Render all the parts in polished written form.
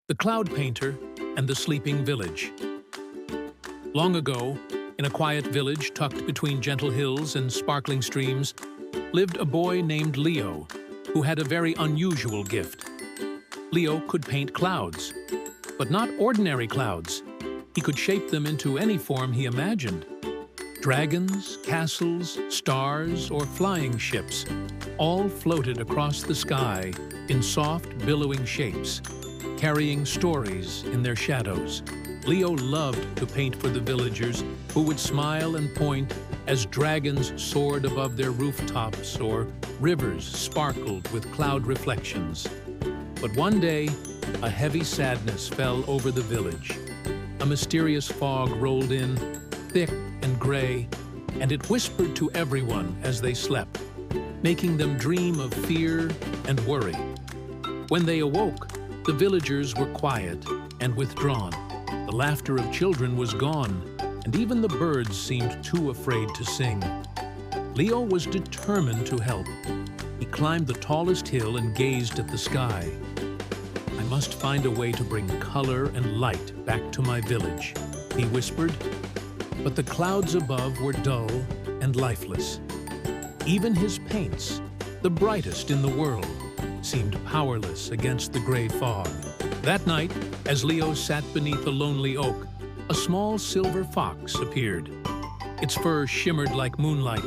The Cloud Painter and the Sleeping Village. Long ago, in a quiet village tucked between gentle hills and sparkling streams, lived a boy named Leo, who had a very unusual gift. Leo could paint clouds, but not ordinary clouds. He could shape them into any form he imagined. Dragons, castles, stars, or flying ships all floated across the sky in soft, billowing shapes, carrying stories in their shadows. Leo loved to paint for the villagers, who would smile and point as dragons soared above their rooftops or rivers sparkled with cloud reflections. But one day, a heavy sadness fell over the village. A mysterious fog rolled in, thick and gray, and it whispered to everyone as they slept, making them dream of fear and worry. When they awoke, the villagers were quiet and withdrawn. The laughter of children was gone, and even the birds seemed too afraid to sing. Leo was determined to help. He climbed the tallest hill and gazed at the sky. "I must find a way to bring color and light back to my village," he whispered. But the clouds above were dull and lifeless. Even his paints, the brightest in the world, seemed powerless against the gray fog. That night, as Leo sat beneath a lonely oak, a small silver fox appeared. Its fur shimmered like moonlight,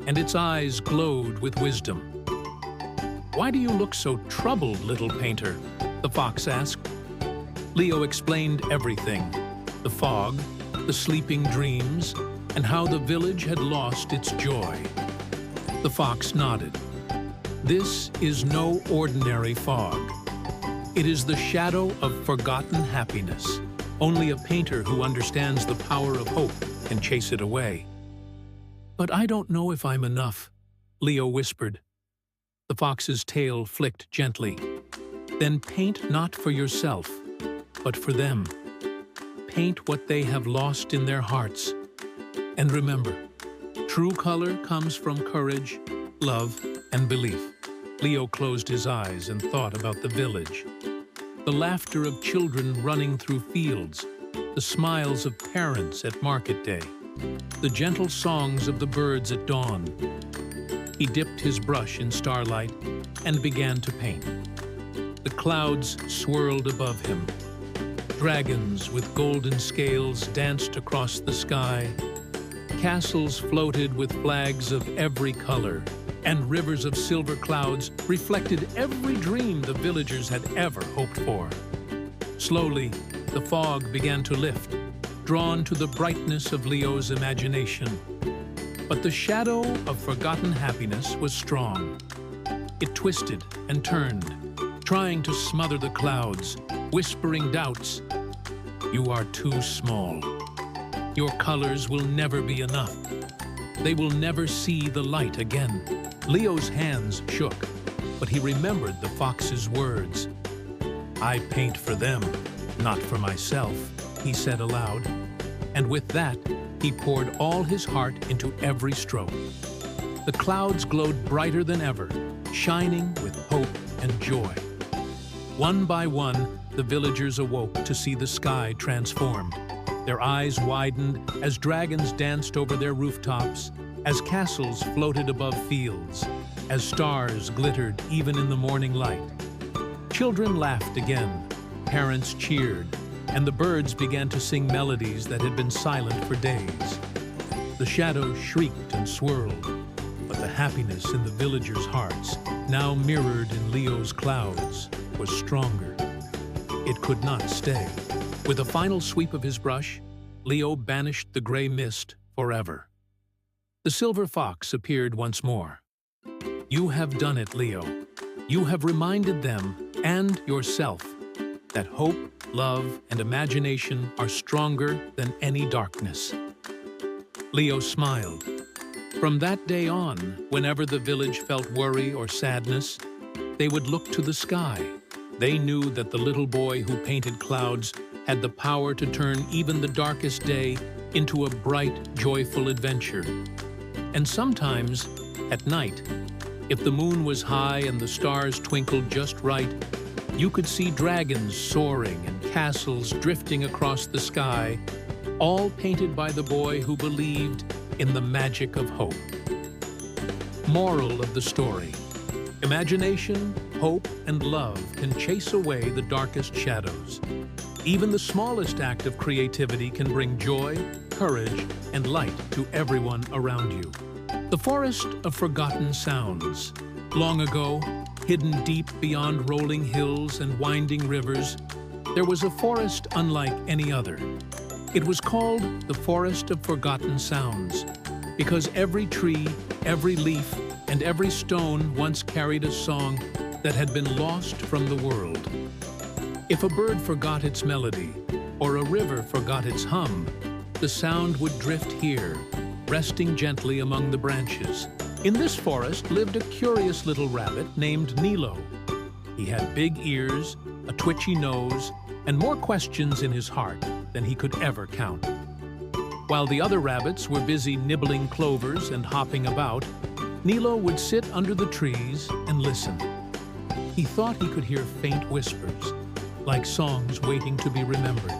and its eyes glowed with wisdom. "Why do you look so troubled, little painter?" the fox asked. Leo explained everything: the fog, the sleeping dreams, and how the village had lost its joy. The fox nodded. "This is no ordinary fog. It is the shadow of forgotten happiness. Only a painter who understands the power of hope can chase it away." "But I don't know if I'm enough," Leo whispered. The fox's tail flicked gently. "Then paint not for yourself, but for them. Paint what they have lost in their hearts. And remember, true color comes from courage, love, and belief." Leo closed his eyes and thought about the village. The laughter of children running through fields, the smiles of parents at market day, the gentle songs of the birds at dawn. He dipped his brush in starlight and began to paint. The clouds swirled above him. Dragons with golden scales danced across the sky. Castles floated with flags of every color, and rivers of silver clouds reflected every dream the villagers had ever hoped for. Slowly, the fog began to lift, drawn to the brightness of Leo's imagination. But the shadow of forgotten happiness was strong. It twisted and turned, trying to smother the clouds, whispering doubts. "You are too small. Your colors will never be enough. They will never see the light again." Leo's hands shook, but he remembered the fox's words. "I paint for them, not for myself," he said aloud. And with that, he poured all his heart into every stroke. The clouds glowed brighter than ever, shining with hope and joy. One by one, the villagers awoke to see the sky transformed. Their eyes widened as dragons danced over their rooftops, as castles floated above fields, as stars glittered even in the morning light. Children laughed again, parents cheered, and the birds began to sing melodies that had been silent for days. The shadows shrieked and swirled, but the happiness in the villagers' hearts, now mirrored in Leo's clouds, was stronger. It could not stay. With a final sweep of his brush, Leo banished the gray mist forever. The silver fox appeared once more. "You have done it, Leo. You have reminded them, and yourself, that hope, love, and imagination are stronger than any darkness." Leo smiled. From that day on, whenever the village felt worry or sadness, they would look to the sky. They knew that the little boy who painted clouds had the power to turn even the darkest day into a bright, joyful adventure. And sometimes, at night, if the moon was high and the stars twinkled just right, You could see dragons soaring and castles drifting across the sky, all painted by the boy who believed in the magic of hope. Moral of the story: imagination, hope, and love can chase away the darkest shadows. Even the smallest act of creativity can bring joy, courage, and light to everyone around you. The Forest of Forgotten Sounds. Long ago, hidden deep beyond rolling hills and winding rivers, there was a forest unlike any other. It was called the Forest of Forgotten Sounds because every tree, every leaf, and every stone once carried a song that had been lost from the world. If a bird forgot its melody, or a river forgot its hum, the sound would drift here, resting gently among the branches. In this forest lived a curious little rabbit named Nilo. He had big ears, a twitchy nose, and more questions in his heart than he could ever count. While the other rabbits were busy nibbling clovers and hopping about, Nilo would sit under the trees and listen. He thought he could hear faint whispers, like songs waiting to be remembered.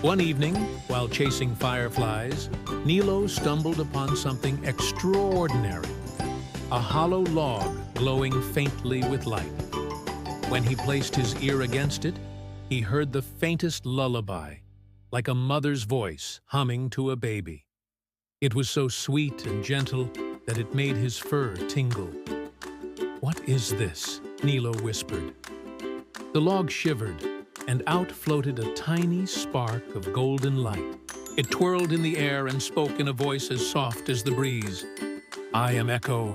One evening, while chasing fireflies, Nilo stumbled upon something extraordinary: a hollow log glowing faintly with light. When he placed his ear against it, he heard the faintest lullaby, like a mother's voice humming to a baby. It was so sweet and gentle that it made his fur tingle. "What is this?" Nilo whispered. The log shivered, and out floated a tiny spark of golden light. It twirled in the air and spoke in a voice as soft as the breeze. "I am Echo,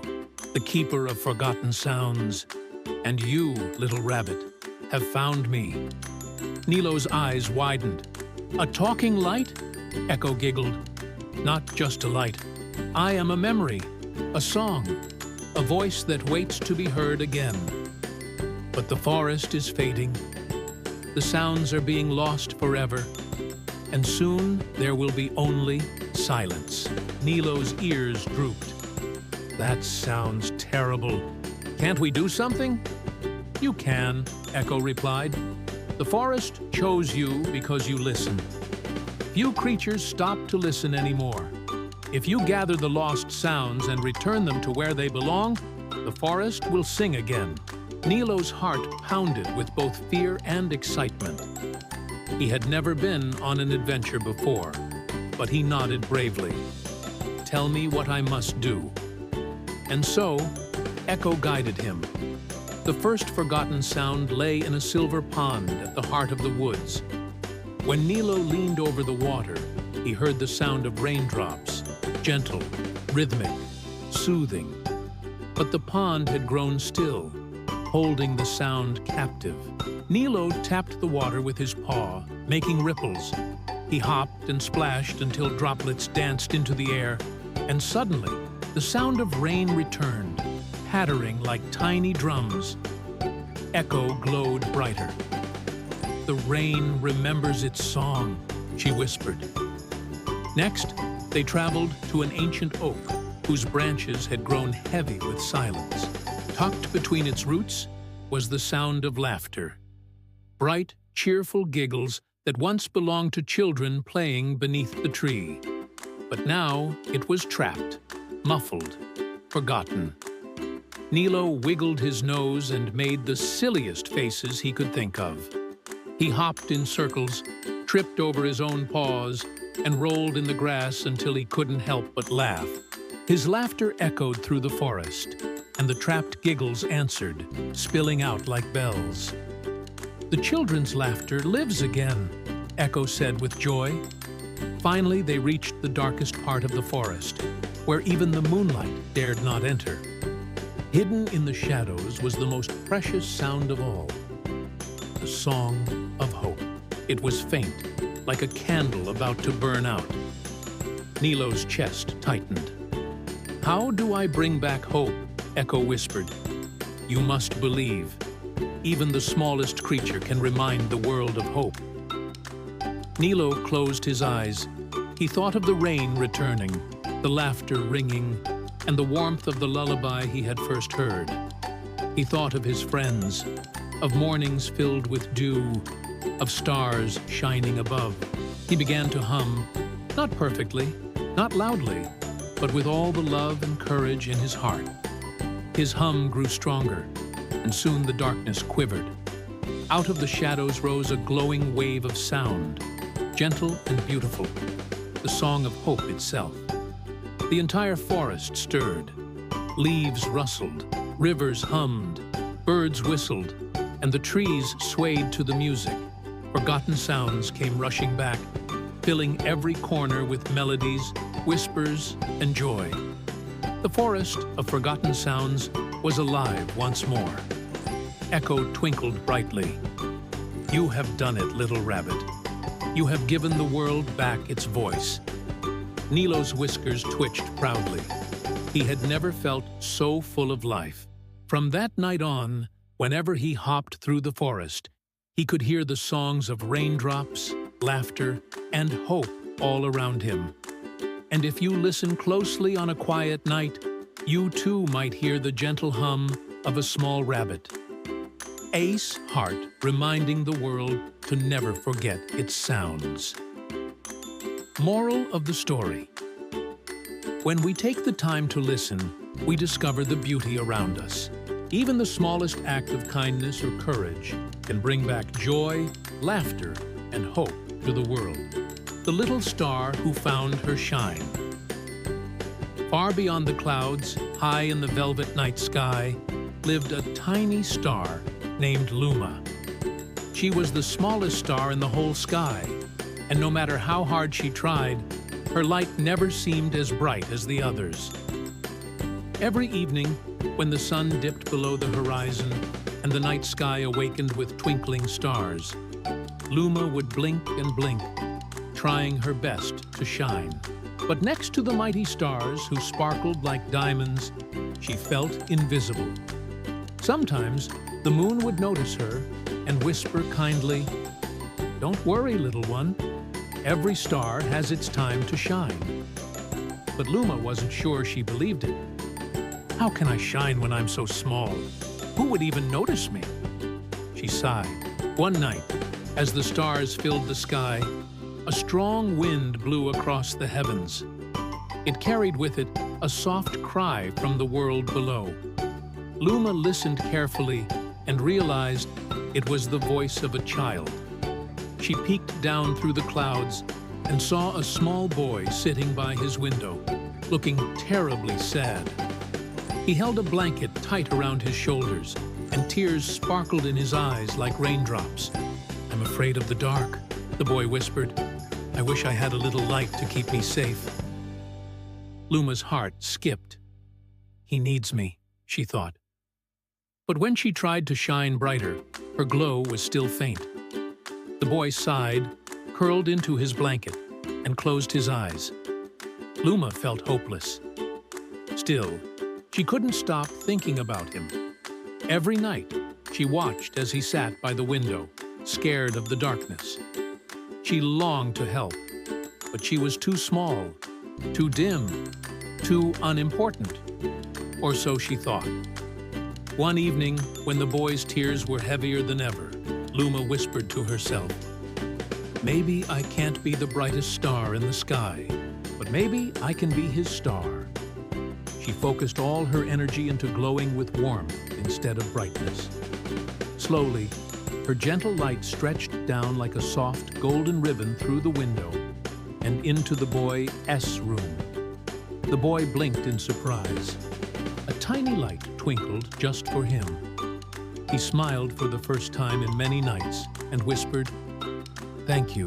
the keeper of forgotten sounds, and you, little rabbit, have found me." Nilo's eyes widened. "A talking light?" Echo giggled. "Not just a light. I am a memory, a song, a voice that waits to be heard again. But the forest is fading. The sounds are being lost forever, and soon there will be only silence." Nilo's ears drooped. "That sounds terrible. Can't we do something?" "You can," Echo replied. "The forest chose you because you listen. Few creatures stop to listen anymore. If you gather the lost sounds and return them to where they belong, the forest will sing again." Nilo's heart pounded with both fear and excitement. He had never been on an adventure before, but he nodded bravely. "Tell me what I must do." And so, Echo guided him. The first forgotten sound lay in a silver pond at the heart of the woods. When Nilo leaned over the water, he heard the sound of raindrops, gentle, rhythmic, soothing. But the pond had grown still, holding the sound captive. Nilo tapped the water with his paw, making ripples. He hopped and splashed until droplets danced into the air, and suddenly, the sound of rain returned, pattering like tiny drums. Echo glowed brighter. "The rain remembers its song," she whispered. Next, they traveled to an ancient oak whose branches had grown heavy with silence. Tucked between its roots was the sound of laughter. Bright, cheerful giggles that once belonged to children playing beneath the tree. But now it was trapped, muffled, forgotten. Nilo wiggled his nose and made the silliest faces he could think of. He hopped in circles, tripped over his own paws, and rolled in the grass until he couldn't help but laugh. His laughter echoed through the forest, and the trapped giggles answered, spilling out like bells. "The children's laughter lives again," Echo said with joy. Finally, they reached the darkest part of the forest, where even the moonlight dared not enter. Hidden in the shadows was the most precious sound of all, the song of hope. It was faint, like a candle about to burn out. Nilo's chest tightened. "How do I bring back hope?" Echo whispered. "You must believe. Even the smallest creature can remind the world of hope." Nilo closed his eyes. He thought of the rain returning, the laughter ringing, and the warmth of the lullaby he had first heard. He thought of his friends, of mornings filled with dew, of stars shining above. He began to hum, not perfectly, not loudly, but with all the love and courage in his heart. His hum grew stronger, and soon the darkness quivered. Out of the shadows rose a glowing wave of sound, gentle and beautiful, the song of hope itself. The entire forest stirred. Leaves rustled, rivers hummed, birds whistled, and the trees swayed to the music. Forgotten sounds came rushing back, filling every corner with melodies, whispers, and joy. The forest of forgotten sounds was alive once more. Echo twinkled brightly. You have done it, little rabbit. You have given the world back its voice. Nilo's whiskers twitched proudly. He had never felt so full of life. From that night on, whenever he hopped through the forest, he could hear the songs of raindrops, laughter, and hope all around him. And if you listen closely on a quiet night, you too might hear the gentle hum of a small rabbit. Ace heart reminding the world to never forget its sounds. Moral of the story. When we take the time to listen, we discover the beauty around us. Even the smallest act of kindness or courage can bring back joy, laughter, and hope to the world. The little star who found her shine. Far beyond the clouds, high in the velvet night sky, lived a tiny star named Luma. She was the smallest star in the whole sky, and no matter how hard she tried, her light never seemed as bright as the others. Every evening, when the sun dipped below the horizon and the night sky awakened with twinkling stars, Luma would blink and blink, trying her best to shine. But next to the mighty stars who sparkled like diamonds, she felt invisible. Sometimes, the moon would notice her and whisper kindly, "Don't worry, little one. Every star has its time to shine." But Luma wasn't sure she believed it. "How can I shine when I'm so small? Who would even notice me?" She sighed. One night, as the stars filled the sky, a strong wind blew across the heavens. It carried with it a soft cry from the world below. Luma listened carefully and realized it was the voice of a child. She peeked down through the clouds and saw a small boy sitting by his window, looking terribly sad. He held a blanket tight around his shoulders, and tears sparkled in his eyes like raindrops. "I'm afraid of the dark," the boy whispered. "I wish I had a little light to keep me safe." Luma's heart skipped. "He needs me," she thought. But when she tried to shine brighter, her glow was still faint. The boy sighed, curled into his blanket, and closed his eyes. Luma felt hopeless. Still, she couldn't stop thinking about him. Every night, she watched as he sat by the window, scared of the darkness. She longed to help, but she was too small, too dim, too unimportant, or so she thought. One evening, when the boy's tears were heavier than ever, Luma whispered to herself, "Maybe I can't be the brightest star in the sky, but maybe I can be his star." She focused all her energy into glowing with warmth instead of brightness. Slowly, her gentle light stretched down like a soft golden ribbon through the window and into the boy's room. The boy blinked in surprise. A tiny light twinkled just for him. He smiled for the first time in many nights and whispered, "Thank you,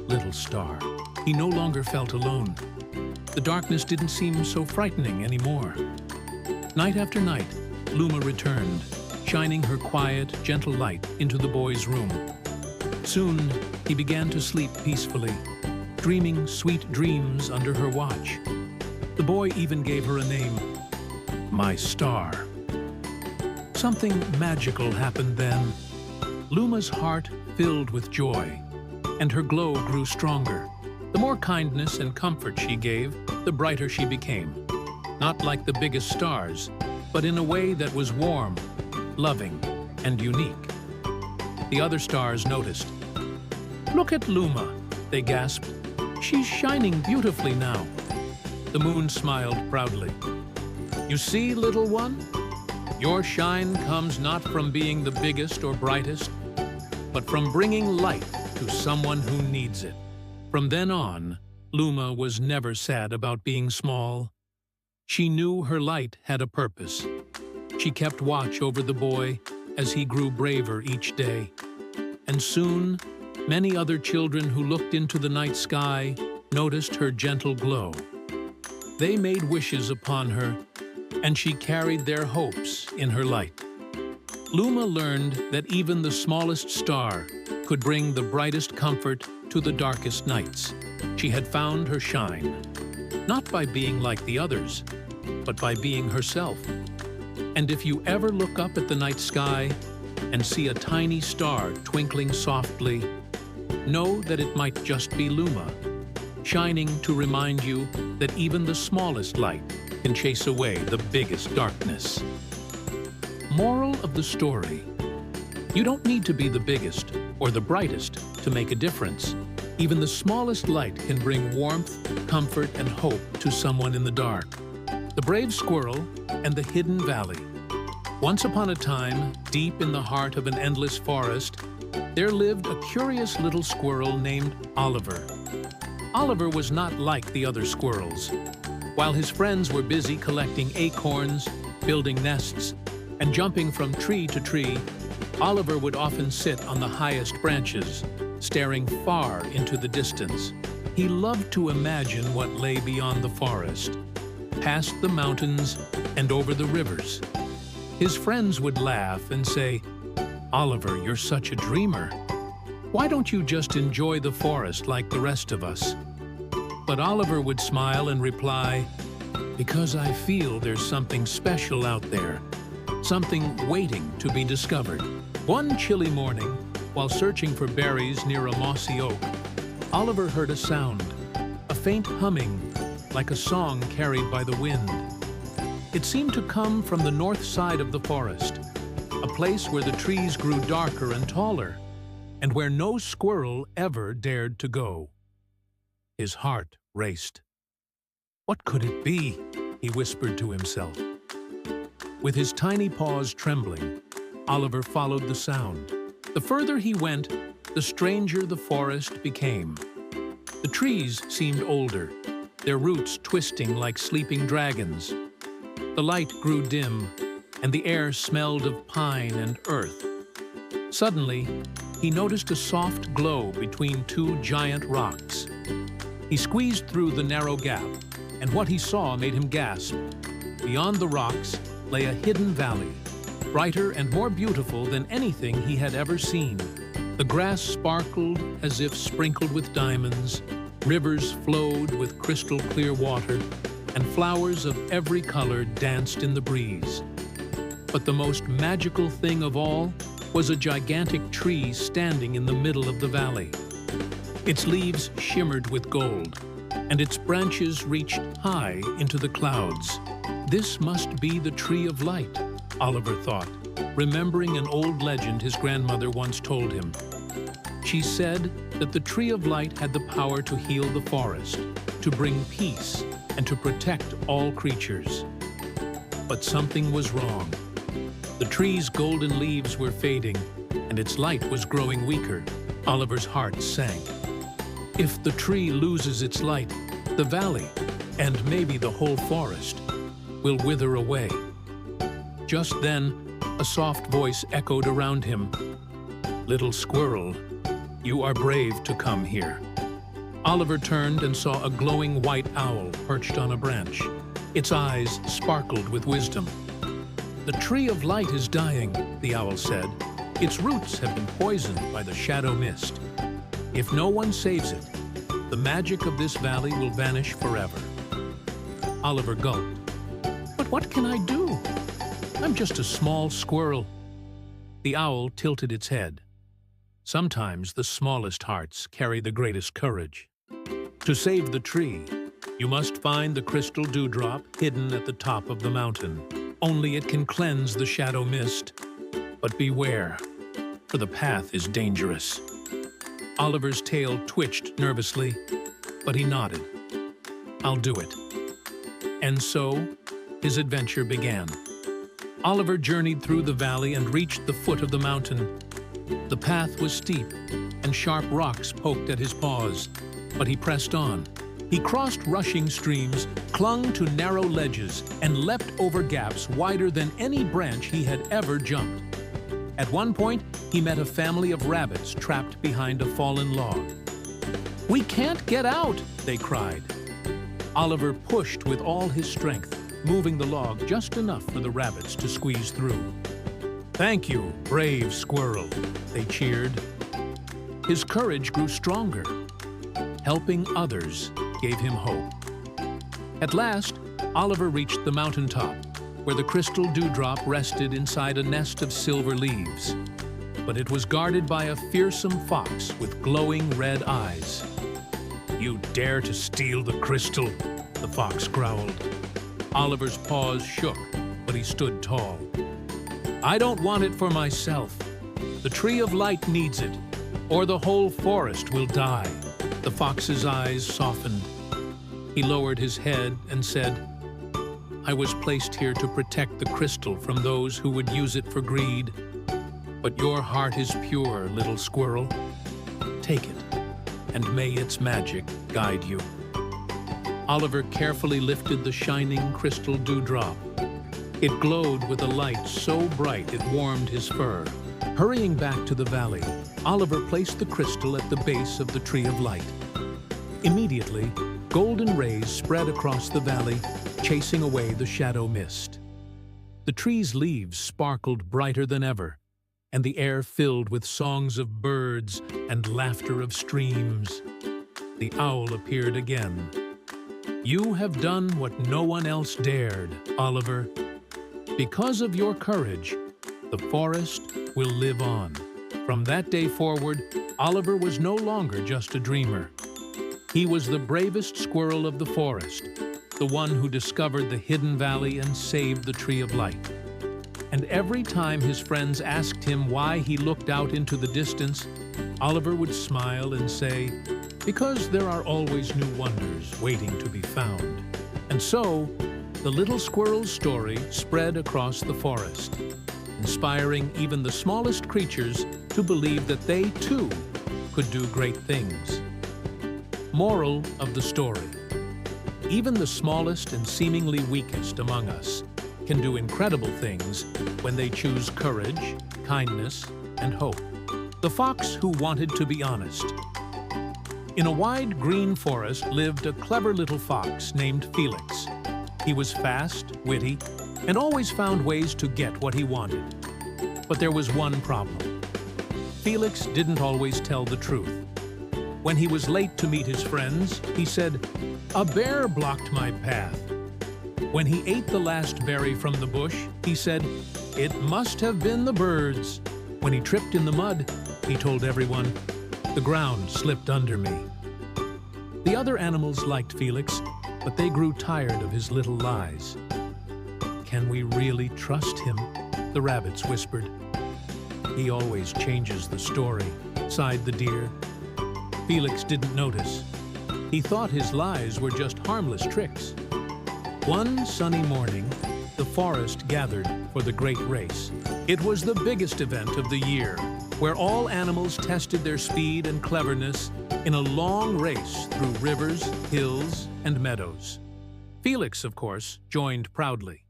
little star." He no longer felt alone. The darkness didn't seem so frightening anymore. Night after night, Luma returned, shining her quiet, gentle light into the boy's room. Soon, he began to sleep peacefully, dreaming sweet dreams under her watch. The boy even gave her a name, "My Star." Something magical happened then. Luma's heart filled with joy, and her glow grew stronger. The more kindness and comfort she gave, the brighter she became. Not like the biggest stars, but in a way that was warm, loving, and unique. The other stars noticed. "Look at Luma," they gasped. "She's shining beautifully now." The moon smiled proudly. "You see, little one? Your shine comes not from being the biggest or brightest, but from bringing light to someone who needs it." From then on, Luma was never sad about being small. She knew her light had a purpose. She kept watch over the boy as he grew braver each day. And soon, many other children who looked into the night sky noticed her gentle glow. They made wishes upon her, and she carried their hopes in her light. Luma learned that even the smallest star could bring the brightest comfort to the darkest nights. She had found her shine, not by being like the others, but by being herself. And if you ever look up at the night sky and see a tiny star twinkling softly, know that it might just be Luma, shining to remind you that even the smallest light can chase away the biggest darkness. Moral of the story: you don't need to be the biggest or the brightest to make a difference. Even the smallest light can bring warmth, comfort, and hope to someone in the dark. The Brave Squirrel and the Hidden Valley. Once upon a time, deep in the heart of an endless forest, there lived a curious little squirrel named Oliver. Oliver was not like the other squirrels. While his friends were busy collecting acorns, building nests, and jumping from tree to tree, Oliver would often sit on the highest branches, staring far into the distance. He loved to imagine what lay beyond the forest, past the mountains and over the rivers. His friends would laugh and say, "Oliver, you're such a dreamer. Why don't you just enjoy the forest like the rest of us?" But Oliver would smile and reply, "Because I feel there's something special out there, something waiting to be discovered." One chilly morning, while searching for berries near a mossy oak, Oliver heard a sound, a faint humming, like a song carried by the wind. It seemed to come from the north side of the forest, a place where the trees grew darker and taller, and where no squirrel ever dared to go. His heart raced. "What could it be?" he whispered to himself. With his tiny paws trembling, Oliver followed the sound. The further he went, the stranger the forest became. The trees seemed older, their roots twisting like sleeping dragons. The light grew dim, and the air smelled of pine and earth. Suddenly, he noticed a soft glow between two giant rocks. He squeezed through the narrow gap, and what he saw made him gasp. Beyond the rocks lay a hidden valley, brighter and more beautiful than anything he had ever seen. The grass sparkled as if sprinkled with diamonds, rivers flowed with crystal clear water, and flowers of every color danced in the breeze. But the most magical thing of all was a gigantic tree standing in the middle of the valley. Its leaves shimmered with gold, and its branches reached high into the clouds. This must be the Tree of Light, Oliver thought, remembering an old legend his grandmother once told him. She said that the Tree of Light had the power to heal the forest, to bring peace, and to protect all creatures. But something was wrong. The tree's golden leaves were fading, and its light was growing weaker. Oliver's heart sank. If the tree loses its light, the valley, and maybe the whole forest, will wither away. Just then, a soft voice echoed around him. "Little squirrel, you are brave to come here." Oliver turned and saw a glowing white owl perched on a branch. Its eyes sparkled with wisdom. "The Tree of Light is dying," the owl said. "Its roots have been poisoned by the shadow mist. If no one saves it, the magic of this valley will vanish forever." Oliver gulped. "But what can I do? I'm just a small squirrel." The owl tilted its head. Sometimes the smallest hearts carry the greatest courage. To save the tree, you must find the crystal dewdrop hidden at the top of the mountain. Only it can cleanse the shadow mist. But beware, for the path is dangerous. Oliver's tail twitched nervously, but he nodded. I'll do it. And so, his adventure began. Oliver journeyed through the valley and reached the foot of the mountain. The path was steep, and sharp rocks poked at his paws, but he pressed on. He crossed rushing streams, clung to narrow ledges, and leapt over gaps wider than any branch he had ever jumped. At one point, he met a family of rabbits trapped behind a fallen log. "We can't get out!" they cried. Oliver pushed with all his strength, moving the log just enough for the rabbits to squeeze through. "Thank you, brave squirrel," they cheered. His courage grew stronger. Helping others gave him hope. At last, Oliver reached the mountaintop, where the crystal dewdrop rested inside a nest of silver leaves. But it was guarded by a fearsome fox with glowing red eyes. "You dare to steal the crystal?" the fox growled. Oliver's paws shook, but he stood tall. "I don't want it for myself. The Tree of Light needs it, or the whole forest will die." The fox's eyes softened. He lowered his head and said, "I was placed here to protect the crystal from those who would use it for greed. But your heart is pure, little squirrel. Take it, and may its magic guide you." Oliver carefully lifted the shining crystal dewdrop. It glowed with a light so bright it warmed his fur. Hurrying back to the valley, Oliver placed the crystal at the base of the Tree of Light. Immediately, golden rays spread across the valley, chasing away the shadow mist. The tree's leaves sparkled brighter than ever, and the air filled with songs of birds and laughter of streams. The owl appeared again. "You have done what no one else dared, Oliver. Because of your courage, the forest will live on." From that day forward, Oliver was no longer just a dreamer. He was the bravest squirrel of the forest, the one who discovered the hidden valley and saved the Tree of Light. And every time his friends asked him why he looked out into the distance, Oliver would smile and say, "Because there are always new wonders waiting to be found." And so, the little squirrel's story spread across the forest, inspiring even the smallest creatures to believe that they, too, could do great things. Moral of the story: even the smallest and seemingly weakest among us can do incredible things when they choose courage, kindness, and hope. The fox who wanted to be honest. In a wide green forest lived a clever little fox named Felix. He was fast, witty, and always found ways to get what he wanted. But there was one problem. Felix didn't always tell the truth. When he was late to meet his friends, he said, "A bear blocked my path." When he ate the last berry from the bush, he said, "It must have been the birds." When he tripped in the mud, he told everyone, "The ground slipped under me." The other animals liked Felix, but they grew tired of his little lies. "Can we really trust him?" the rabbits whispered. "He always changes the story," sighed the deer. Felix didn't notice. He thought his lies were just harmless tricks. One sunny morning, the forest gathered for the great race. It was the biggest event of the year, where all animals tested their speed and cleverness in a long race through rivers, hills, and meadows. Felix, of course, joined proudly.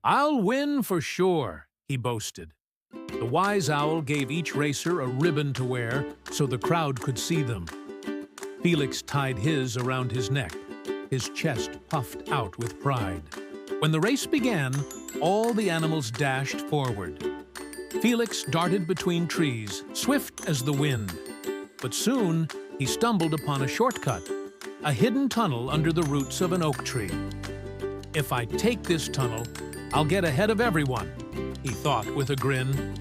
"I'll win for sure," he boasted. The wise owl gave each racer a ribbon to wear so the crowd could see them. Felix tied his around his neck, his chest puffed out with pride. When the race began, all the animals dashed forward. Felix darted between trees, swift as the wind. But soon, he stumbled upon a shortcut, a hidden tunnel under the roots of an oak tree. "If I take this tunnel, I'll get ahead of everyone," he thought with a grin.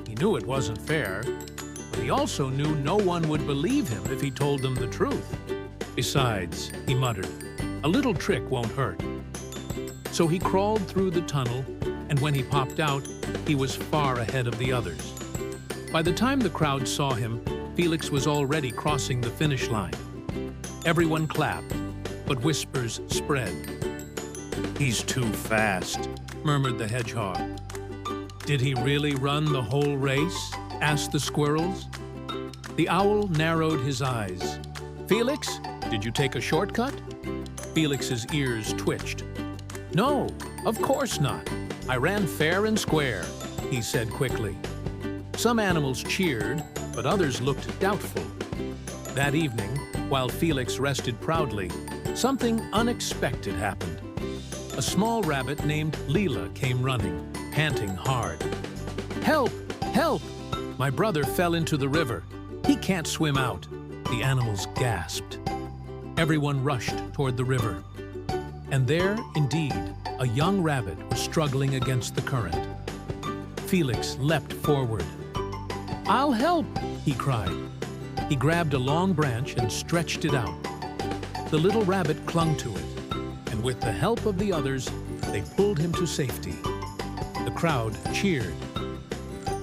He knew it wasn't fair, but he also knew no one would believe him if he told them the truth. Besides, he muttered, "a little trick won't hurt." So he crawled through the tunnel, and when he popped out, he was far ahead of the others. By the time the crowd saw him, Felix was already crossing the finish line. Everyone clapped, but whispers spread. "He's too fast," murmured the hedgehog. "Did he really run the whole race?" asked the squirrels. The owl narrowed his eyes. "Felix, did you take a shortcut?" Felix's ears twitched. "No, of course not. I ran fair and square," he said quickly. Some animals cheered, but others looked doubtful. That evening, while Felix rested proudly, something unexpected happened. A small rabbit named Leela came running, panting hard. "Help! Help! My brother fell into the river. He can't swim out," the animals gasped. Everyone rushed toward the river. And there, indeed, a young rabbit was struggling against the current. Felix leapt forward. "I'll help!" he cried. He grabbed a long branch and stretched it out. The little rabbit clung to it, and with the help of the others, they pulled him to safety. The crowd cheered.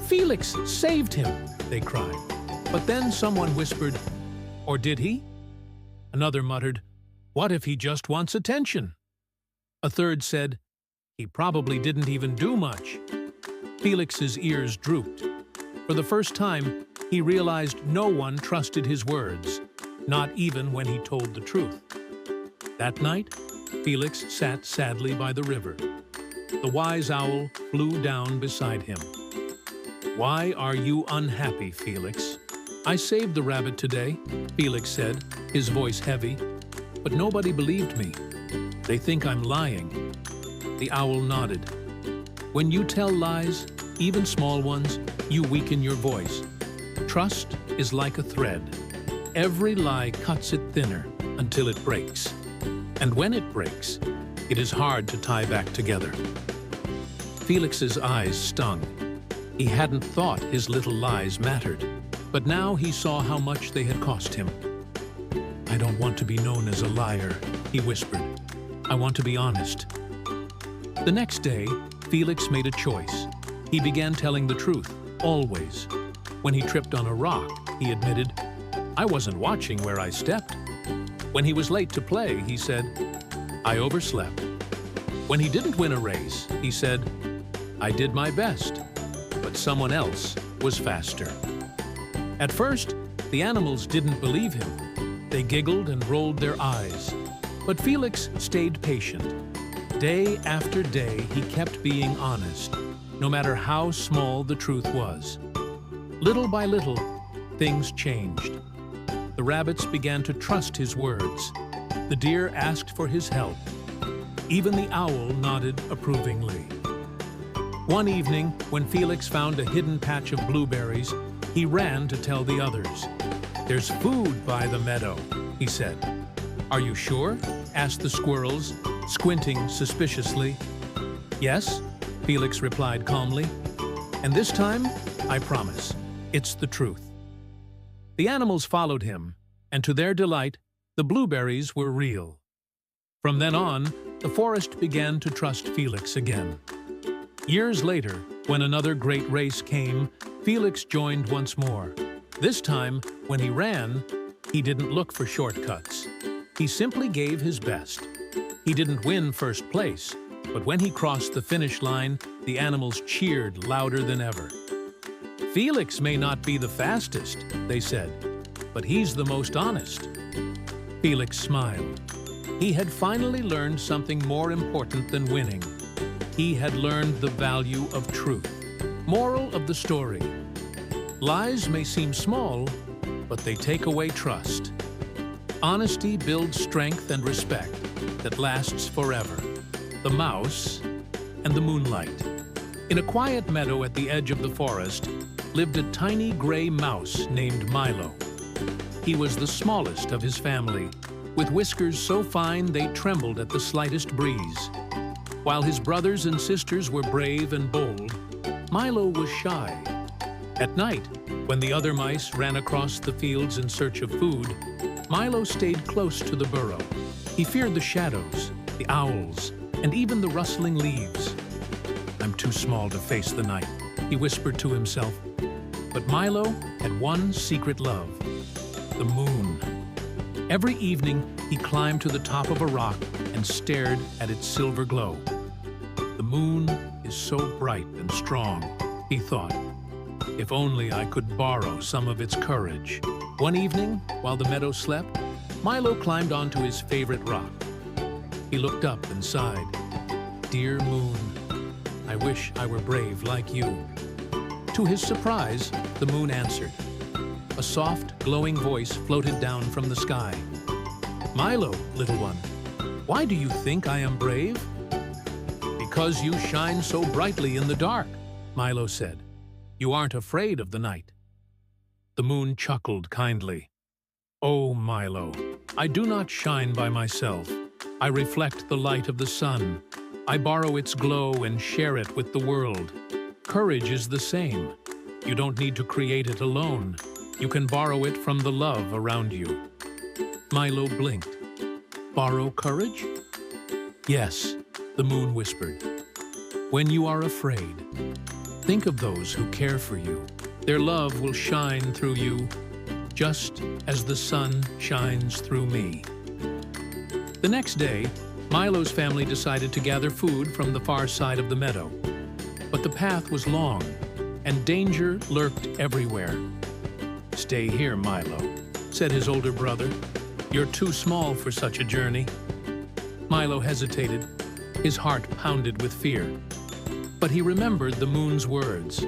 "Felix saved him!" they cried. But then someone whispered, "Or did he?" Another muttered, "What if he just wants attention?" A third said, "He probably didn't even do much." Felix's ears drooped. For the first time, he realized no one trusted his words, not even when he told the truth. That night, Felix sat sadly by the river. The wise owl flew down beside him. "Why are you unhappy, Felix?" "I saved the rabbit today," Felix said, his voice heavy. "But nobody believed me. They think I'm lying." The owl nodded. "When you tell lies, even small ones, you weaken your voice. Trust is like a thread. Every lie cuts it thinner until it breaks. And when it breaks, it is hard to tie back together." Felix's eyes stung. He hadn't thought his little lies mattered, but now he saw how much they had cost him. "I don't want to be known as a liar," he whispered. "I want to be honest." The next day, Felix made a choice. He began telling the truth, always. When he tripped on a rock, he admitted, "I wasn't watching where I stepped." When he was late to play, he said, "I overslept." When he didn't win a race, he said, "I did my best, but someone else was faster." At first, the animals didn't believe him. They giggled and rolled their eyes. But Felix stayed patient. Day after day, he kept being honest, no matter how small the truth was. Little by little, things changed. The rabbits began to trust his words. The deer asked for his help. Even the owl nodded approvingly. One evening, when Felix found a hidden patch of blueberries, he ran to tell the others. "There's food by the meadow," he said. "Are you sure?" asked the squirrels, squinting suspiciously. "Yes," Felix replied calmly. "And this time, I promise, it's the truth." The animals followed him, and to their delight, the blueberries were real. From then on, the forest began to trust Felix again. Years later, when another great race came, Felix joined once more. This time, when he ran, he didn't look for shortcuts. He simply gave his best. He didn't win first place, but when he crossed the finish line, the animals cheered louder than ever. "Felix may not be the fastest," they said, "but he's the most honest." Felix smiled. He had finally learned something more important than winning. He had learned the value of truth. Moral of the story: lies may seem small, but they take away trust. Honesty builds strength and respect that lasts forever. The mouse and the moonlight. In a quiet meadow at the edge of the forest lived a tiny gray mouse named Milo. He was the smallest of his family, with whiskers so fine they trembled at the slightest breeze. While his brothers and sisters were brave and bold, Milo was shy. At night, when the other mice ran across the fields in search of food, Milo stayed close to the burrow. He feared the shadows, the owls, and even the rustling leaves. I'm too small to face the night, he whispered to himself. But Milo had one secret love, the moon. Every evening, he climbed to the top of a rock and stared at its silver glow. The moon is so bright and strong, he thought. If only I could borrow some of its courage. One evening, while the meadow slept, Milo climbed onto his favorite rock. He looked up and sighed. Dear moon, I wish I were brave like you. To his surprise, the moon answered. A soft, glowing voice floated down from the sky. Milo, little one, why do you think I am brave? Because you shine so brightly in the dark, Milo said. You aren't afraid of the night. The moon chuckled kindly. Oh, Milo, I do not shine by myself. I reflect the light of the sun. I borrow its glow and share it with the world. Courage is the same. You don't need to create it alone. You can borrow it from the love around you. Milo blinked. Borrow courage? Yes, the moon whispered. When you are afraid, think of those who care for you. Their love will shine through you, just as the sun shines through me. The next day, Milo's family decided to gather food from the far side of the meadow. But the path was long, and danger lurked everywhere. Stay here, Milo, said his older brother. You're too small for such a journey. Milo hesitated. His heart pounded with fear. But he remembered the moon's words.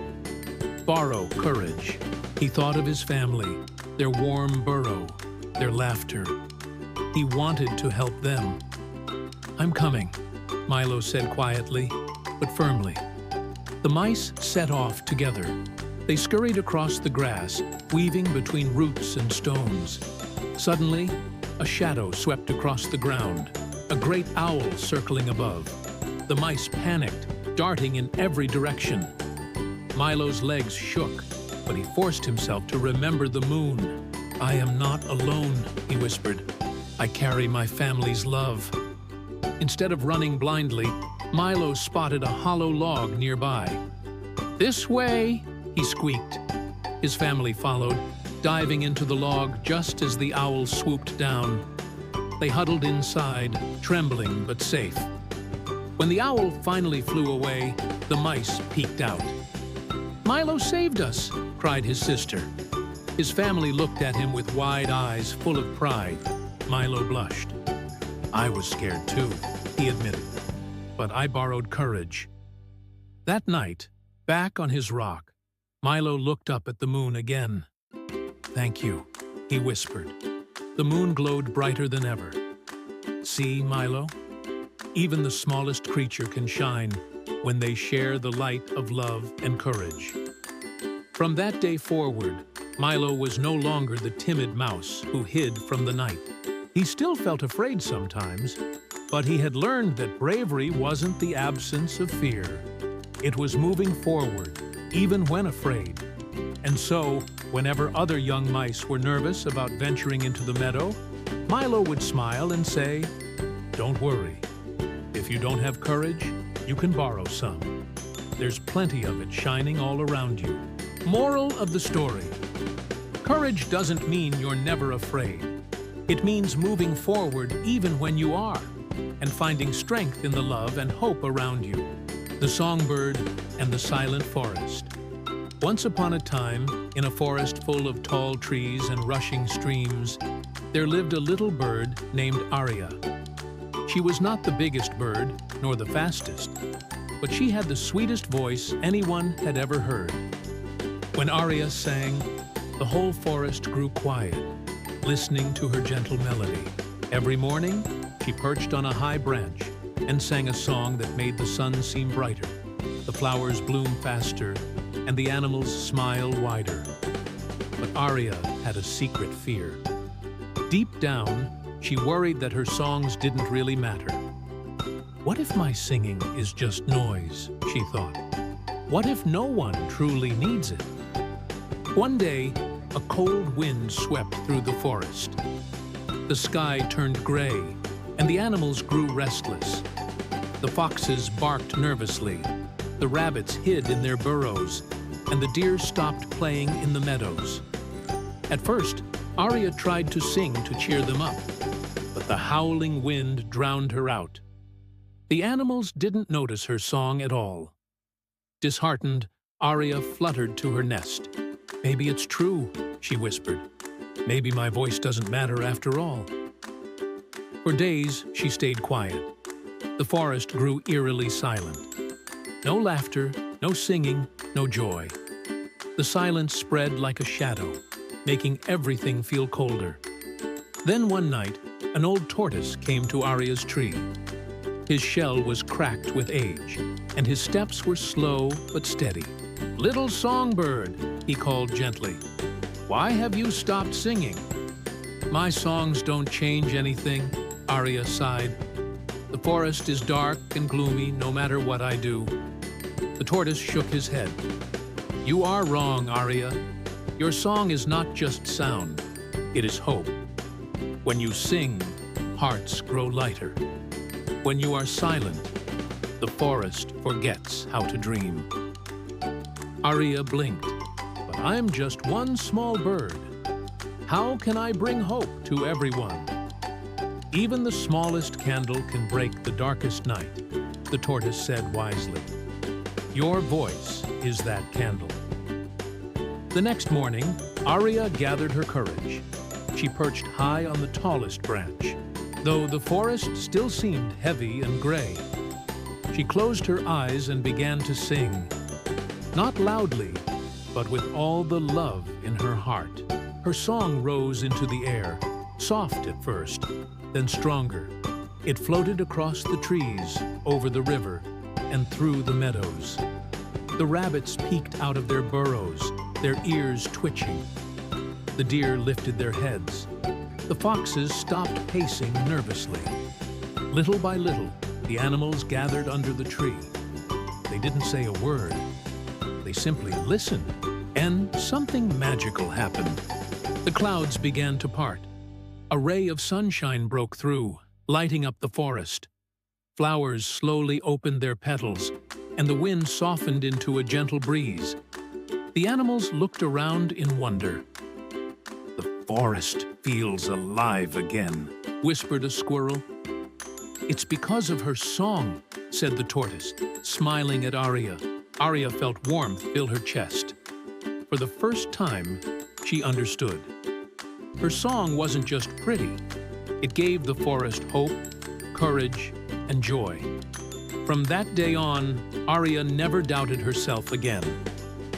Borrow courage. He thought of his family, their warm burrow, their laughter. He wanted to help them. I'm coming, Milo said quietly, but firmly. The mice set off together. They scurried across the grass, weaving between roots and stones. Suddenly, a shadow swept across the ground, a great owl circling above. The mice panicked, darting in every direction. Milo's legs shook, but he forced himself to remember the moon. I am not alone, he whispered. I carry my family's love. Instead of running blindly, Milo spotted a hollow log nearby. This way, he squeaked. His family followed, diving into the log just as the owl swooped down. They huddled inside, trembling but safe. When the owl finally flew away, the mice peeked out. Milo saved us, cried his sister. His family looked at him with wide eyes full of pride. Milo blushed. I was scared too, he admitted, but I borrowed courage. That night, back on his rock, Milo looked up at the moon again. Thank you, he whispered. The moon glowed brighter than ever. See, Milo? Even the smallest creature can shine when they share the light of love and courage. From that day forward, Milo was no longer the timid mouse who hid from the night. He still felt afraid sometimes, but he had learned that bravery wasn't the absence of fear. It was moving forward, even when afraid. And so, whenever other young mice were nervous about venturing into the meadow, Milo would smile and say, Don't worry. If you don't have courage, you can borrow some. There's plenty of it shining all around you. Moral of the story. Courage doesn't mean you're never afraid. It means moving forward even when you are, and finding strength in the love and hope around you. The songbird and the silent forest. Once upon a time, in a forest full of tall trees and rushing streams, there lived a little bird named Arya. She was not the biggest bird, nor the fastest, but she had the sweetest voice anyone had ever heard. When Arya sang, the whole forest grew quiet, listening to her gentle melody. Every morning, she perched on a high branch and sang a song that made the sun seem brighter, the flowers bloom faster, and the animals smile wider. But Arya had a secret fear. Deep down, she worried that her songs didn't really matter. What if my singing is just noise, she thought. What if no one truly needs it? One day, a cold wind swept through the forest. The sky turned gray, and the animals grew restless. The foxes barked nervously. The rabbits hid in their burrows, and the deer stopped playing in the meadows. At first, Arya tried to sing to cheer them up, but the howling wind drowned her out. The animals didn't notice her song at all. Disheartened, Arya fluttered to her nest. "Maybe it's true," she whispered. "Maybe my voice doesn't matter after all." For days, she stayed quiet. The forest grew eerily silent. No laughter, no singing, no joy. The silence spread like a shadow, making everything feel colder. Then one night, an old tortoise came to Arya's tree. His shell was cracked with age, and his steps were slow but steady. "Little songbird," he called gently, "why have you stopped singing?" "My songs don't change anything," Arya sighed. "The forest is dark and gloomy no matter what I do." The tortoise shook his head. "You are wrong, Arya. Your song is not just sound, it is hope. When you sing, hearts grow lighter. When you are silent, the forest forgets how to dream." Arya blinked. "But I'm just one small bird. How can I bring hope to everyone?" "Even the smallest candle can break the darkest night," the tortoise said wisely. "Your voice is that candle." The next morning, Arya gathered her courage. She perched high on the tallest branch, though the forest still seemed heavy and gray. She closed her eyes and began to sing, not loudly, but with all the love in her heart. Her song rose into the air, soft at first, then stronger. It floated across the trees, over the river, and through the meadows. The rabbits peeked out of their burrows, their ears twitching. The deer lifted their heads. The foxes stopped pacing nervously. Little by little, the animals gathered under the tree. They didn't say a word. They simply listened, and something magical happened. The clouds began to part. A ray of sunshine broke through, lighting up the forest. Flowers slowly opened their petals, and the wind softened into a gentle breeze. The animals looked around in wonder. "The forest feels alive again," whispered a squirrel. "It's because of her song," said the tortoise, smiling at Arya. Arya felt warmth fill her chest. For the first time, she understood. Her song wasn't just pretty. It gave the forest hope, courage, and joy. From that day on, Arya never doubted herself again.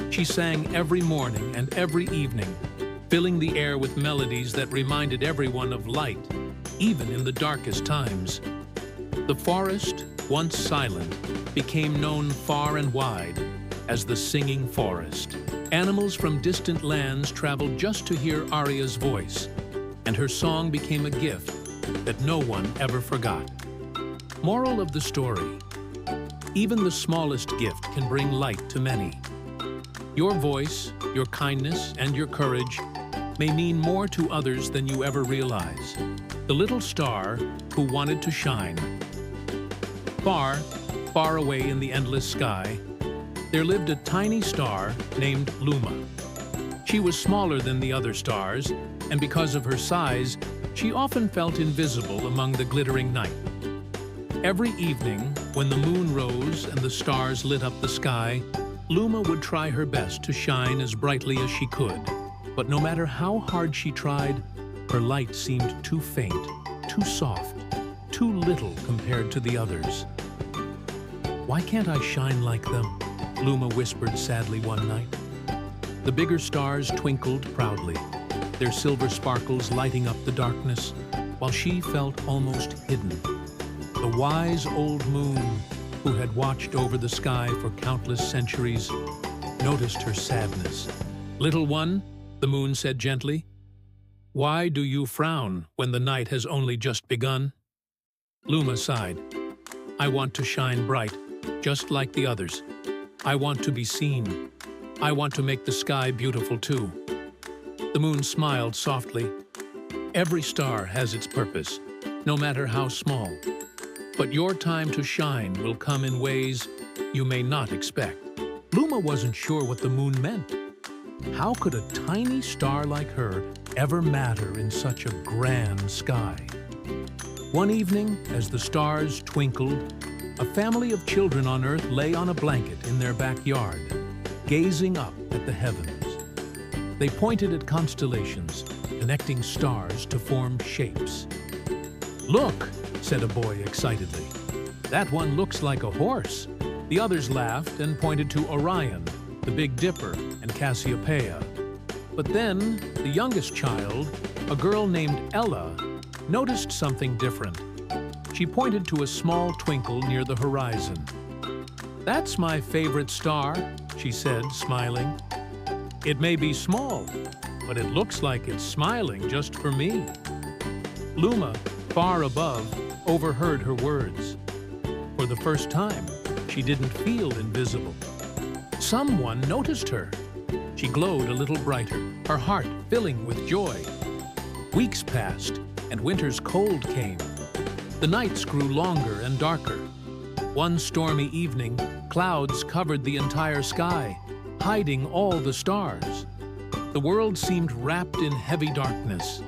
She sang every morning and every evening, filling the air with melodies that reminded everyone of light, even in the darkest times. The forest, once silent, became known far and wide as the Singing Forest. Animals from distant lands traveled just to hear Arya's voice, and her song became a gift that no one ever forgot. Moral of the story: even the smallest gift can bring light to many. Your voice, your kindness, and your courage may mean more to others than you ever realize. The little star who wanted to shine. Far, far away in the endless sky, there lived a tiny star named Luma. She was smaller than the other stars, and because of her size, she often felt invisible among the glittering night. Every evening, when the moon rose and the stars lit up the sky, Luma would try her best to shine as brightly as she could. But no matter how hard she tried, her light seemed too faint, too soft, too little compared to the others. "Why can't I shine like them?" Luma whispered sadly one night. The bigger stars twinkled proudly, their silver sparkles lighting up the darkness, while she felt almost hidden. The wise old moon, who had watched over the sky for countless centuries, noticed her sadness. "Little one," the moon said gently, "why do you frown when the night has only just begun?" Luma sighed. "I want to shine bright, just like the others. I want to be seen. I want to make the sky beautiful too." The moon smiled softly. "Every star has its purpose, no matter how small. But your time to shine will come in ways you may not expect. Luma wasn't sure what the moon meant. How could a tiny star like her ever matter in such a grand sky? One evening, as the stars twinkled, a family of children on Earth lay on a blanket in their backyard, gazing up at the heavens. They pointed at constellations, connecting stars to form shapes. "Look," said a boy excitedly. "That one looks like a horse." The others laughed and pointed to Orion, the Big Dipper, and Cassiopeia. But then, the youngest child, a girl named Ella, noticed something different. She pointed to a small twinkle near the horizon. "That's my favorite star," she said, smiling. "It may be small, but it looks like it's smiling just for me." Luma, far above, overheard her words. For the first time, she didn't feel invisible. Someone noticed her. She glowed a little brighter, her heart filling with joy. Weeks passed, and winter's cold came. The nights grew longer and darker. One stormy evening, clouds covered the entire sky, hiding all the stars. The world seemed wrapped in heavy darkness.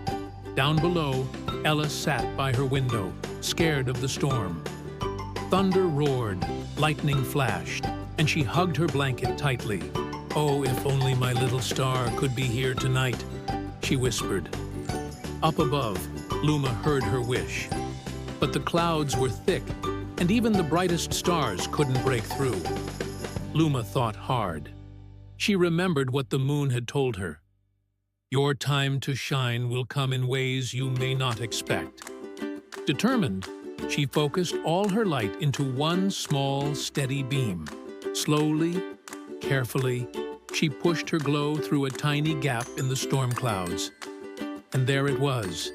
Down below, Ella sat by her window, scared of the storm. Thunder roared, lightning flashed, and she hugged her blanket tightly. "Oh, if only my little star could be here tonight," she whispered. Up above, Luma heard her wish. But the clouds were thick, and even the brightest stars couldn't break through. Luma thought hard. She remembered what the moon had told her. "Your time to shine will come in ways you may not expect." Determined, she focused all her light into one small, steady beam. Slowly, carefully, she pushed her glow through a tiny gap in the storm clouds. And there it was.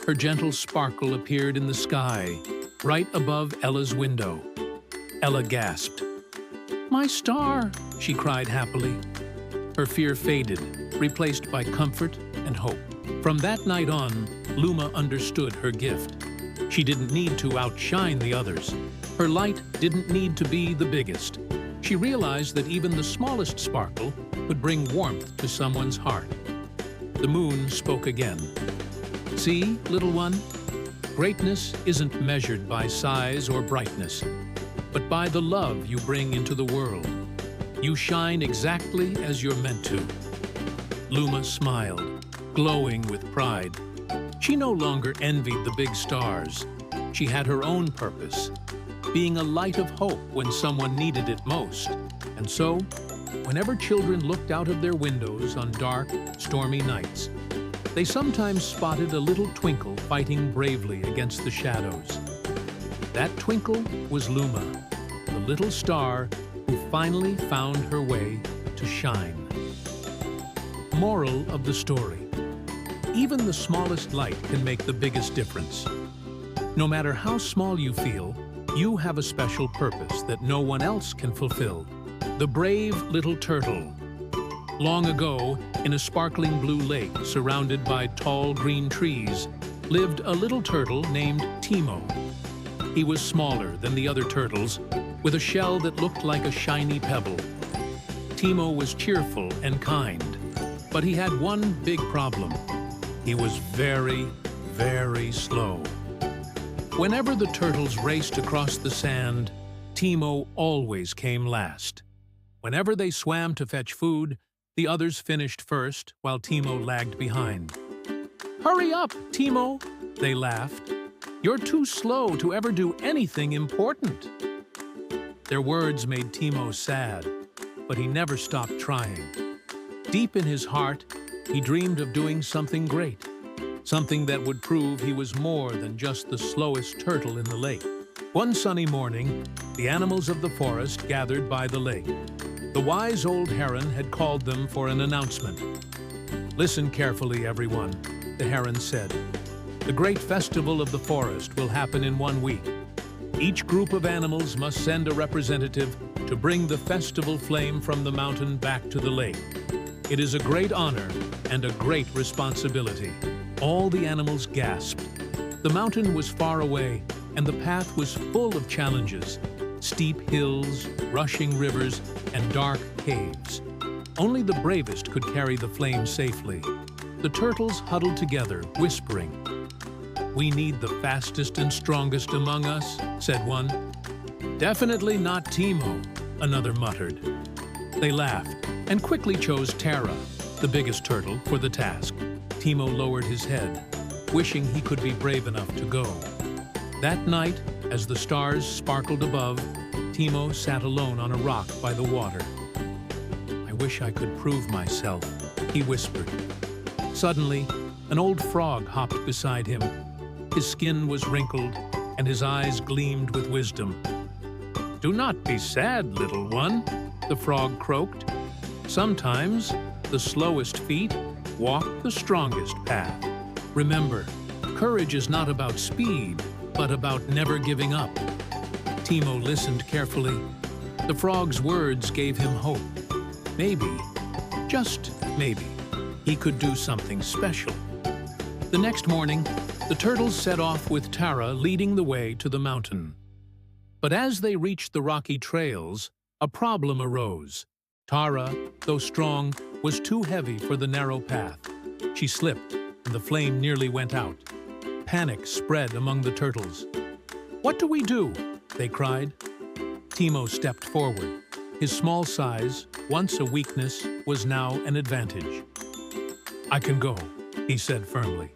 Her gentle sparkle appeared in the sky, right above Ella's window. Ella gasped. "My star!" she cried happily. Her fear faded, replaced by comfort and hope. From that night on, Luma understood her gift. She didn't need to outshine the others. Her light didn't need to be the biggest. She realized that even the smallest sparkle could bring warmth to someone's heart. The moon spoke again. "See, little one, greatness isn't measured by size or brightness, but by the love you bring into the world. You shine exactly as you're meant to." Luma smiled, glowing with pride. She no longer envied the big stars. She had her own purpose, being a light of hope when someone needed it most. And so, whenever children looked out of their windows on dark, stormy nights, they sometimes spotted a little twinkle fighting bravely against the shadows. That twinkle was Luma, the little star who finally found her way to shine. Moral of the story: even the smallest light can make the biggest difference. No matter how small you feel, you have a special purpose that no one else can fulfill. The brave little turtle. Long ago, in a sparkling blue lake surrounded by tall green trees, lived a little turtle named Timo. He was smaller than the other turtles, with a shell that looked like a shiny pebble. Timo was cheerful and kind, but he had one big problem. He was very, very slow. Whenever the turtles raced across the sand, Timo always came last. Whenever they swam to fetch food, the others finished first, while Timo lagged behind. "Hurry up, Timo," they laughed. "You're too slow to ever do anything important." Their words made Timo sad, but he never stopped trying. Deep in his heart, he dreamed of doing something great, something that would prove he was more than just the slowest turtle in the lake. One sunny morning, the animals of the forest gathered by the lake. The wise old heron had called them for an announcement. "Listen carefully, everyone," the heron said. "The great festival of the forest will happen in 1 week. Each group of animals must send a representative to bring the festival flame from the mountain back to the lake. It is a great honor and a great responsibility." All the animals gasped. The mountain was far away, and the path was full of challenges. steep hills, rushing rivers, and dark caves. Only the bravest could carry the flame safely. The turtles huddled together, whispering. "We need the fastest and strongest among us," said one. "Definitely not Timo," another muttered. They laughed and quickly chose Tara, the biggest turtle, for the task. Timo lowered his head, wishing he could be brave enough to go. That night, as the stars sparkled above, Timo sat alone on a rock by the water. "I wish I could prove myself," he whispered. Suddenly, an old frog hopped beside him. His skin was wrinkled, and his eyes gleamed with wisdom. "Do not be sad, little one," the frog croaked. "Sometimes the slowest feet walk the strongest path. Remember, courage is not about speed, but about never giving up." Timo listened carefully. The frog's words gave him hope. Maybe, just maybe, he could do something special. The next morning, the turtles set off with Tara leading the way to the mountain. But as they reached the rocky trails, a problem arose. Tara, though strong, was too heavy for the narrow path. She slipped, and the flame nearly went out. Panic spread among the turtles. "What do we do?" they cried. Timo stepped forward. His small size, once a weakness, was now an advantage. "I can go," he said firmly.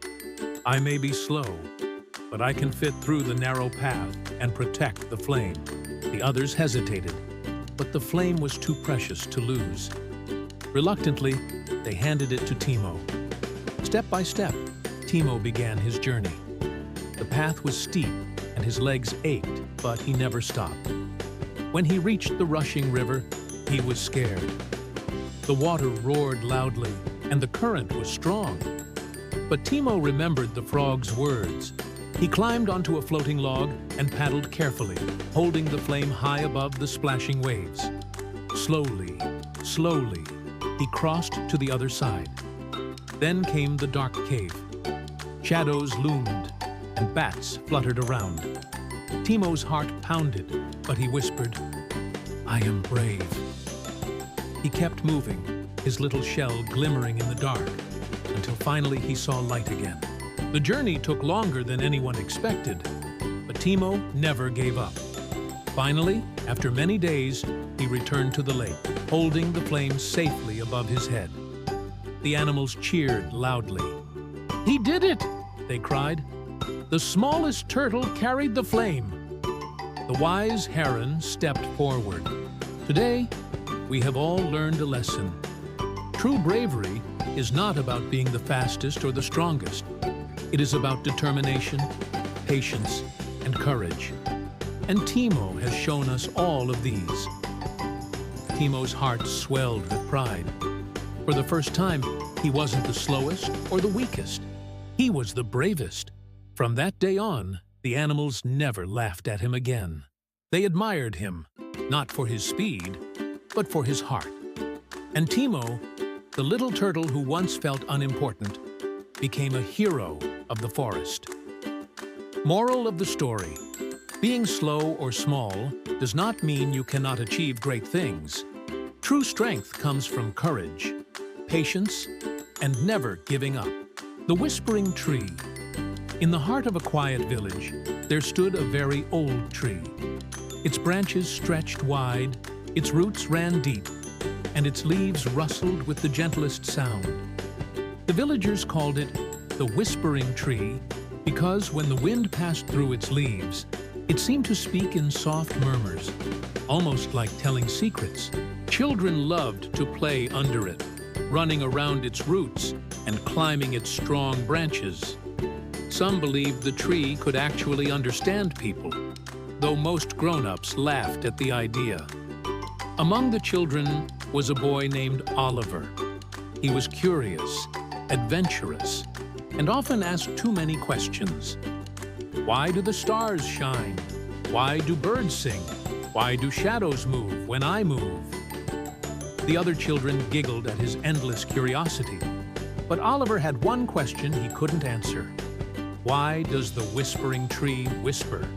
"I may be slow, but I can fit through the narrow path and protect the flame." The others hesitated, but the flame was too precious to lose. Reluctantly, they handed it to Timo. Step by step, Timo began his journey. The path was steep, and his legs ached, but he never stopped. When he reached the rushing river, he was scared. The water roared loudly, and the current was strong. But Timo remembered the frog's words. He climbed onto a floating log and paddled carefully, holding the flame high above the splashing waves. Slowly, slowly, he crossed to the other side. Then came the dark cave. Shadows loomed, and bats fluttered around. Timo's heart pounded, but he whispered, "I am brave." He kept moving, his little shell glimmering in the dark, until finally he saw light again. The journey took longer than anyone expected, but Timo never gave up. Finally, after many days, he returned to the lake, holding the flame safely above his head. The animals cheered loudly. "He did it!" they cried. "The smallest turtle carried the flame." The wise heron stepped forward. "Today, we have all learned a lesson. True bravery is not about being the fastest or the strongest. It is about determination, patience, and courage. And Timo has shown us all of these." Timo's heart swelled with pride. For the first time, he wasn't the slowest or the weakest. He was the bravest. From that day on, the animals never laughed at him again. They admired him, not for his speed, but for his heart. And Timo, the little turtle who once felt unimportant, became a hero of the forest. Moral of the story: being slow or small does not mean you cannot achieve great things. True strength comes from courage, patience, and never giving up. The Whispering Tree. In the heart of a quiet village, there stood a very old tree. Its branches stretched wide, its roots ran deep, and its leaves rustled with the gentlest sound. The villagers called it the Whispering Tree because when the wind passed through its leaves, it seemed to speak in soft murmurs, almost like telling secrets. Children loved to play under it, running around its roots and climbing its strong branches. Some believed the tree could actually understand people, though most grown-ups laughed at the idea. Among the children was a boy named Oliver. He was curious, adventurous, and often asked too many questions. Why do the stars shine? Why do birds sing? Why do shadows move when I move? The other children giggled at his endless curiosity. But Oliver had one question he couldn't answer. Why does the Whispering Tree whisper?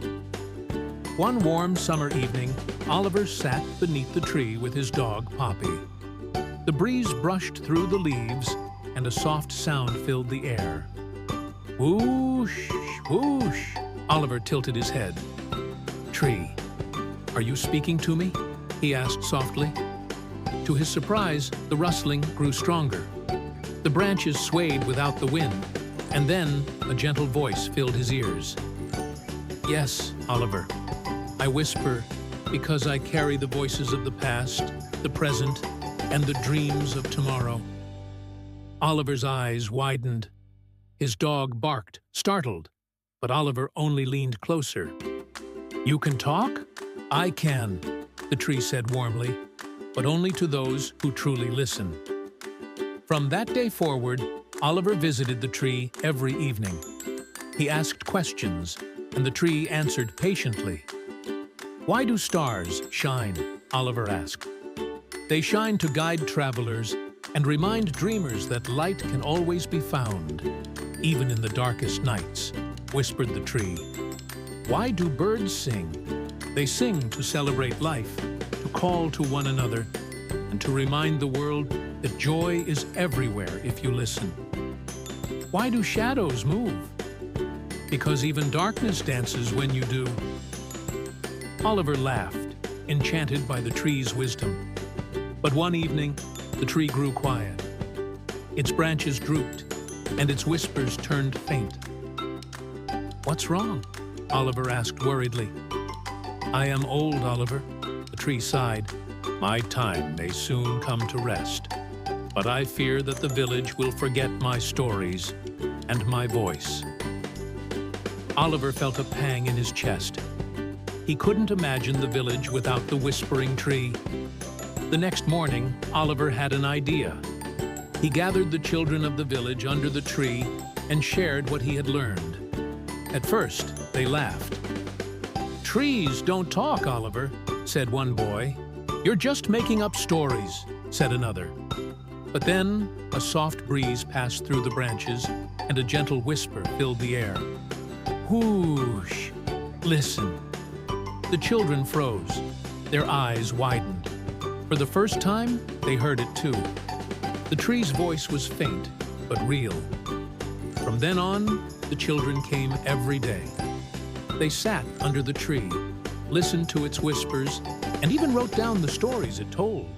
One warm summer evening, Oliver sat beneath the tree with his dog, Poppy. The breeze brushed through the leaves, and a soft sound filled the air. Whoosh, whoosh, Oliver tilted his head. "Tree, are you speaking to me?" he asked softly. To his surprise, the rustling grew stronger. The branches swayed without the wind, and then a gentle voice filled his ears. "Yes, Oliver, I whisper because I carry the voices of the past, the present, and the dreams of tomorrow." Oliver's eyes widened. His dog barked, startled, but Oliver only leaned closer. "You can talk?" "I can," the tree said warmly, "but only to those who truly listen." From that day forward, Oliver visited the tree every evening. He asked questions, and the tree answered patiently. "Why do stars shine?" Oliver asked. "They shine to guide travelers and remind dreamers that light can always be found, even in the darkest nights," whispered the tree. "Why do birds sing? They sing to celebrate life, to call to one another, and to remind the world that joy is everywhere if you listen." "Why do shadows move?" "Because even darkness dances when you do." Oliver laughed, enchanted by the tree's wisdom. But one evening, the tree grew quiet. Its branches drooped, and its whispers turned faint. "What's wrong?" Oliver asked worriedly. "I am old, Oliver," the tree sighed. "My time may soon come to rest, but I fear that the village will forget my stories and my voice." Oliver felt a pang in his chest. He couldn't imagine the village without the whispering tree. The next morning, Oliver had an idea. He gathered the children of the village under the tree and shared what he had learned. At first, they laughed. "Trees don't talk, Oliver," said one boy. "You're just making up stories," said another. But then, a soft breeze passed through the branches, and a gentle whisper filled the air. "Whoosh! Listen." The children froze. Their eyes widened. For the first time, they heard it too. The tree's voice was faint, but real. From then on, the children came every day. They sat under the tree, listened to its whispers, and even wrote down the stories it told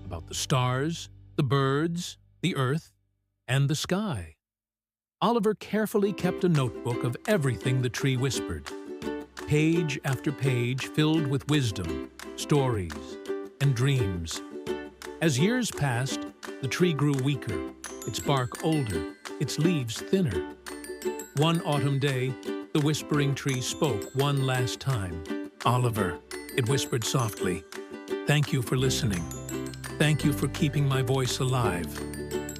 about the stars, the birds, the earth, and the sky. Oliver carefully kept a notebook of everything the tree whispered. Page after page filled with wisdom, stories, and dreams. As years passed, the tree grew weaker, its bark older, its leaves thinner. One autumn day, the whispering tree spoke one last time. "Oliver," it whispered softly, "thank you for listening. Thank you for keeping my voice alive.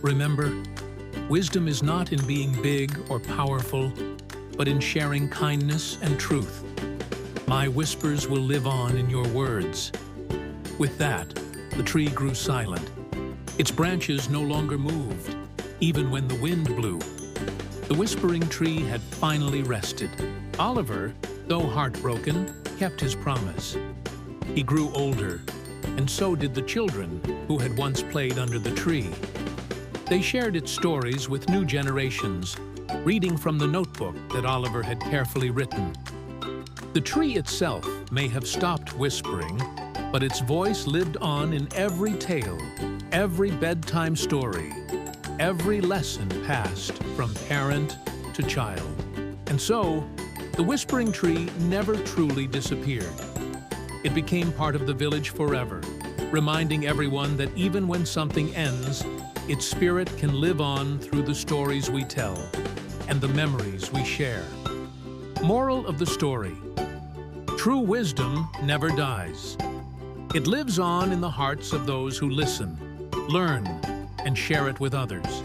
Remember, wisdom is not in being big or powerful, but in sharing kindness and truth. My whispers will live on in your words." With that, the tree grew silent. Its branches no longer moved, even when the wind blew. The whispering tree had finally rested. Oliver, though heartbroken, kept his promise. He grew older, and so did the children who had once played under the tree. They shared its stories with new generations, reading from the notebook that Oliver had carefully written. The tree itself may have stopped whispering, but its voice lived on in every tale, every bedtime story, every lesson passed from parent to child. And so, the whispering tree never truly disappeared. It became part of the village forever, reminding everyone that even when something ends, its spirit can live on through the stories we tell and the memories we share. Moral of the story: true wisdom never dies. It lives on in the hearts of those who listen, learn, and share it with others.